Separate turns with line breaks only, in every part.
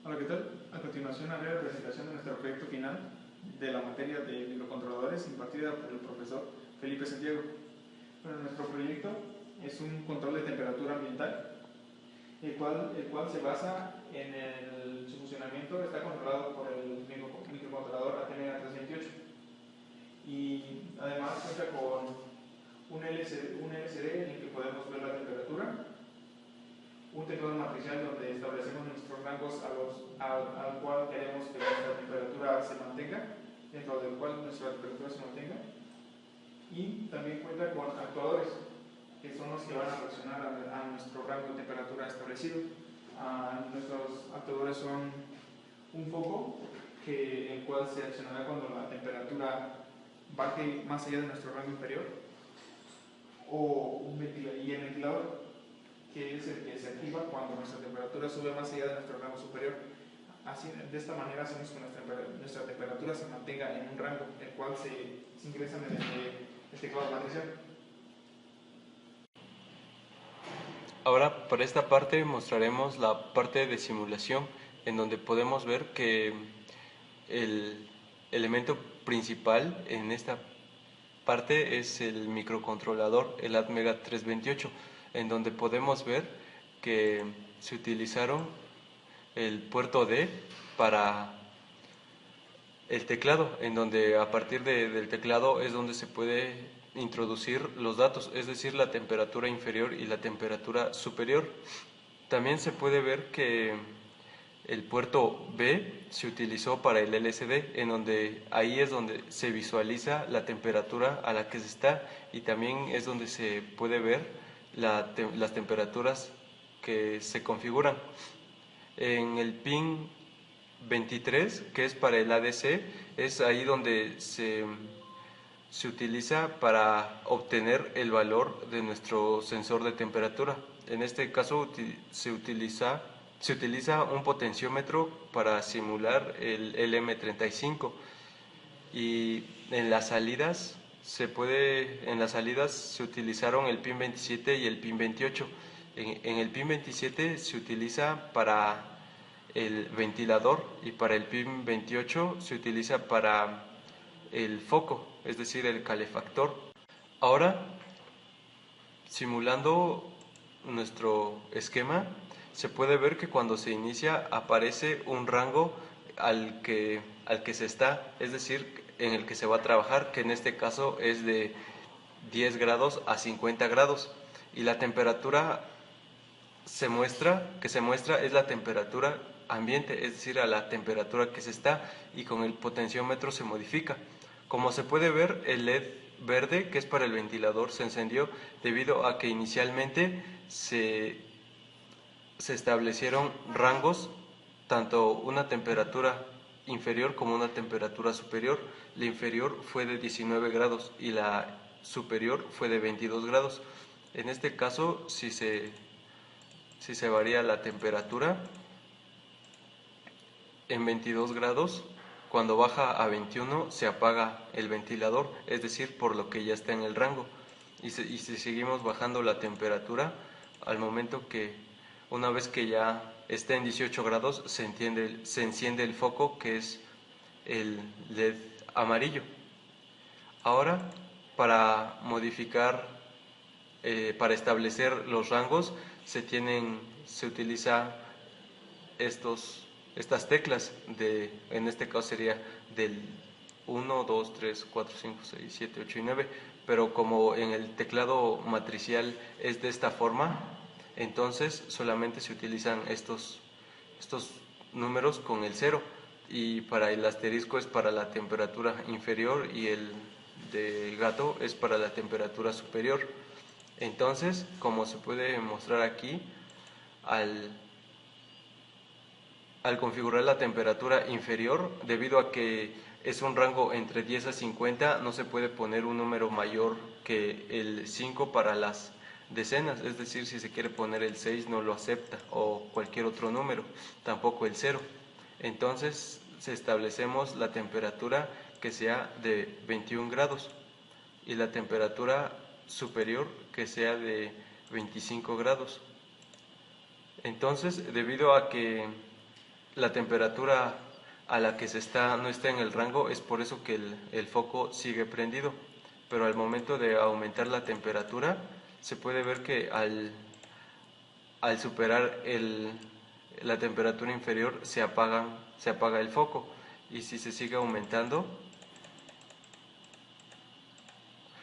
Hola, ¿qué tal? A continuación haré la presentación de nuestro proyecto final de la materia de microcontroladores impartida por el profesor Felipe Santiago. Bueno, nuestro proyecto es un control de temperatura ambiental, el cual se basa en su funcionamiento, está controlado por el microcontrolador ATmega328 y además cuenta con un LCD en el que podemos ver la temperatura, un teclado matricial donde establecemos nuestros rangos al cual queremos que nuestra temperatura se mantenga, dentro del cual nuestra temperatura se mantenga, y también cuenta con actuadores, que son los que van a reaccionar a nuestro rango de temperatura establecido. Nuestros actuadores son un foco, el cual se accionará cuando la temperatura baje más allá de nuestro rango inferior, y el ventilador, que es el que se activa cuando nuestra temperatura sube más allá de nuestro rango superior. Así, de esta manera hacemos que nuestra temperatura se mantenga en un rango, el cual se ingresa mediante el teclado matricial.
Ahora, para esta parte mostraremos la parte de simulación, en donde podemos ver que el elemento principal en esta parte es el microcontrolador, el ATmega328, en donde podemos ver que se utilizaron el puerto D para el teclado, en donde a partir del teclado es donde se puede introducir los datos, es decir, la temperatura inferior y la temperatura superior. También se puede ver que el puerto B se utilizó para el LCD, en donde ahí es donde se visualiza la temperatura a la que se está, y también es donde se puede ver las temperaturas que se configuran. En el pin 23, que es para el ADC, es ahí donde se utiliza para obtener el valor de nuestro sensor de temperatura. En este caso se utiliza un potenciómetro para simular el LM35, y en las salidas se utilizaron el pin 27 y el pin 28. En el pin 27 se utiliza para el ventilador, y para el pin 28 se utiliza para el foco, es decir, el calefactor. Ahora, simulando nuestro esquema, se puede ver que cuando se inicia aparece un rango al que se está, es decir, en el que se va a trabajar, que en este caso es de 10 grados a 50 grados, y la temperatura que se muestra es la temperatura ambiente, es decir, a la temperatura que se está, y con el potenciómetro se modifica. Como se puede ver, el LED verde, que es para el ventilador, se encendió debido a que inicialmente se establecieron rangos, tanto una temperatura inferior como una temperatura superior. La inferior fue de 19 grados y la superior fue de 22 grados. En este caso, si se varía la temperatura en 22 grados, cuando baja a 21 se apaga el ventilador, es decir, por lo que ya está en el rango. Y si seguimos bajando la temperatura, al momento que, una vez que ya está en 18 grados, se enciende el foco, que es el LED amarillo. Ahora, para modificar, para establecer los rangos, se utiliza estas teclas, en este caso sería del 1, 2, 3, 4, 5, 6, 7, 8 y 9, pero como en el teclado matricial es de esta forma, entonces solamente se utilizan estos números con el 0, y para el asterisco es para la temperatura inferior y el de gato es para la temperatura superior. Entonces, como se puede mostrar aquí, al configurar la temperatura inferior, debido a que es un rango entre 10 a 50, no se puede poner un número mayor que el 5 para las decenas, es decir, si se quiere poner el 6 no lo acepta, o cualquier otro número, tampoco el 0. Entonces establecemos la temperatura que sea de 21 grados y la temperatura superior que sea de 25 grados. Entonces, debido a que la temperatura a la que se está no está en el rango, es por eso que el foco sigue prendido. Pero al momento de aumentar la temperatura, se puede ver que al superar la temperatura inferior se apaga el foco. Y si se sigue aumentando,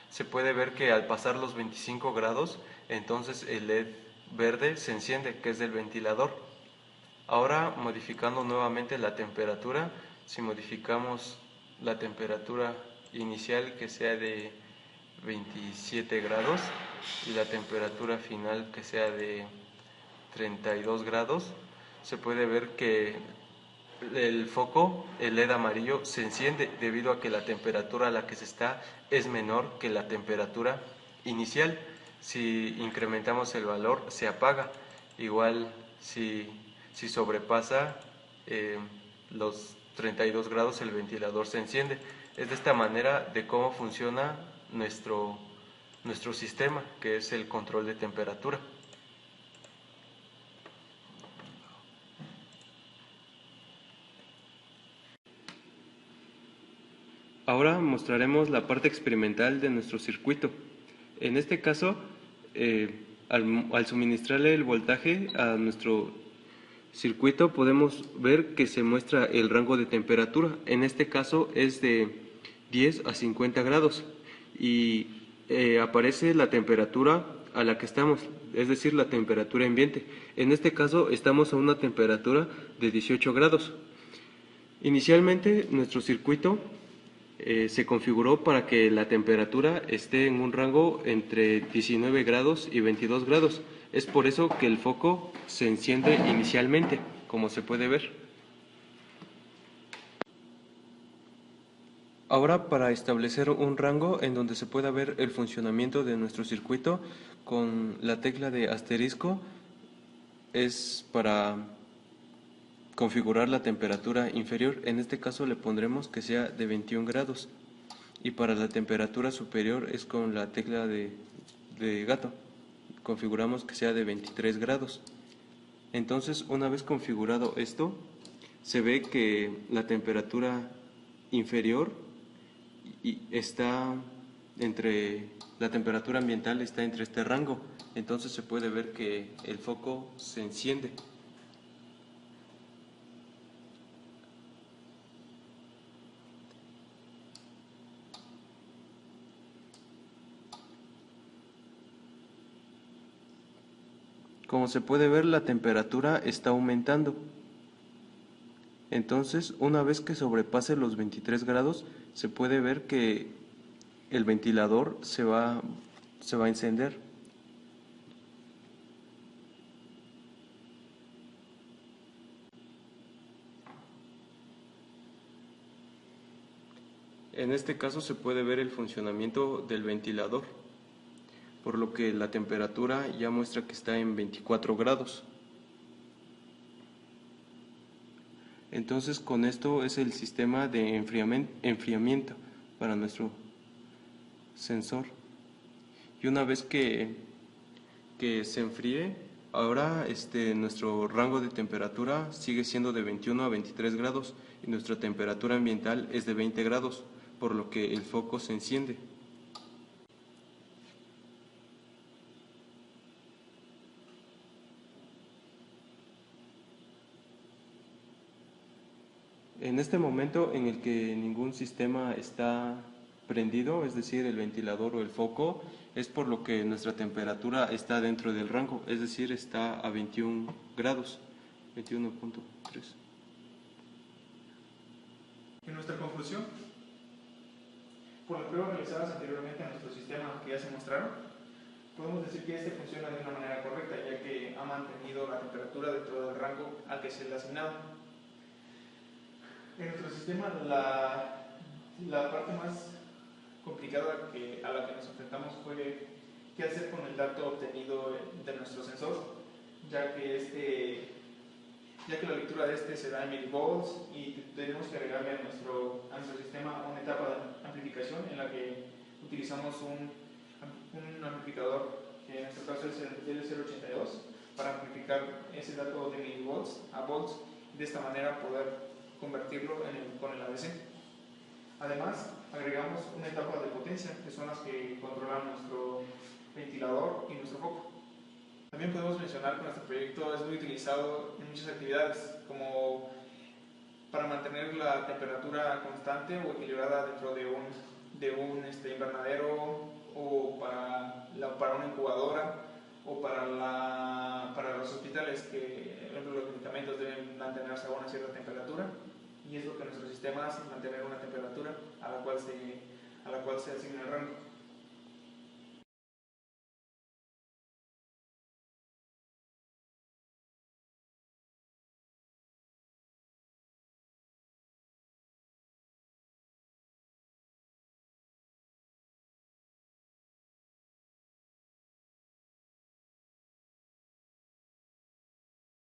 se puede ver que al pasar los 25 grados, entonces el LED verde se enciende, que es del ventilador. Ahora, modificando nuevamente la temperatura, si modificamos la temperatura inicial que sea de 27 grados y la temperatura final que sea de 32 grados, se puede ver que el foco, el LED amarillo, se enciende debido a que la temperatura a la que se está es menor que la temperatura inicial. Si incrementamos el valor, se apaga. Igual si sobrepasa los 32 grados, el ventilador se enciende. Es de esta manera de cómo funciona nuestro sistema, que es el control de temperatura. Ahora mostraremos la parte experimental de nuestro circuito. En este caso, al suministrarle el voltaje a nuestro circuito, podemos ver que se muestra el rango de temperatura. En este caso es de 10 a 50 grados y aparece la temperatura a la que estamos, es decir, la temperatura ambiente. En este caso estamos a una temperatura de 18 grados. Inicialmente nuestro circuito se configuró para que la temperatura esté en un rango entre 19 grados y 22 grados. Es por eso que el foco se enciende inicialmente, como se puede ver. Ahora, para establecer un rango en donde se pueda ver el funcionamiento de nuestro circuito, con la tecla de asterisco es para configurar la temperatura inferior. En este caso le pondremos que sea de 21 grados. Y para la temperatura superior es con la tecla de gato. Configuramos que sea de 23 grados. Entonces, una vez configurado esto, se ve que la temperatura inferior está la temperatura ambiental está entre este rango. Entonces se puede ver que el foco se enciende. Como se puede ver, la temperatura está aumentando. Entonces, una vez que sobrepase los 23 grados, se puede ver que el ventilador se va a encender. En este caso se puede ver el funcionamiento del ventilador, por lo que la temperatura ya muestra que está en 24 grados. Entonces, con esto es el sistema de enfriamiento para nuestro sensor. Y una vez que se enfríe, ahora nuestro rango de temperatura sigue siendo de 21 a 23 grados y nuestra temperatura ambiental es de 20 grados, por lo que el foco se enciende. En este momento en el que ningún sistema está prendido, es decir, el ventilador o el foco, es por lo que nuestra temperatura está dentro del rango, es decir, está a 21 grados, 21.3.
En nuestra conclusión, por las pruebas realizadas anteriormente en nuestro sistema que ya se mostraron, podemos decir que este funciona de una manera correcta, ya que ha mantenido la temperatura dentro del rango al que se le ha asignado. En nuestro sistema, la parte más complicada a la que nos enfrentamos fue qué hacer con el dato obtenido de nuestro sensor, ya que la lectura de este se da en milivolts y tenemos que agregarle a nuestro sistema una etapa de amplificación en la que utilizamos un amplificador, que en nuestro caso es el DL082, para amplificar ese dato de milivolts a volts de esta manera poder convertirlo con el ADC. Además, agregamos una etapa de potencia, que son las que controlan nuestro ventilador y nuestro foco. También podemos mencionar que nuestro proyecto es muy utilizado en muchas actividades, como para mantener la temperatura constante o equilibrada dentro de un invernadero, o para una incubadora, o para los hospitales, que por ejemplo, los medicamentos deben mantenerse a una cierta temperatura, y es lo que nuestro sistema hace, mantener una temperatura a la cual se asigna el rango.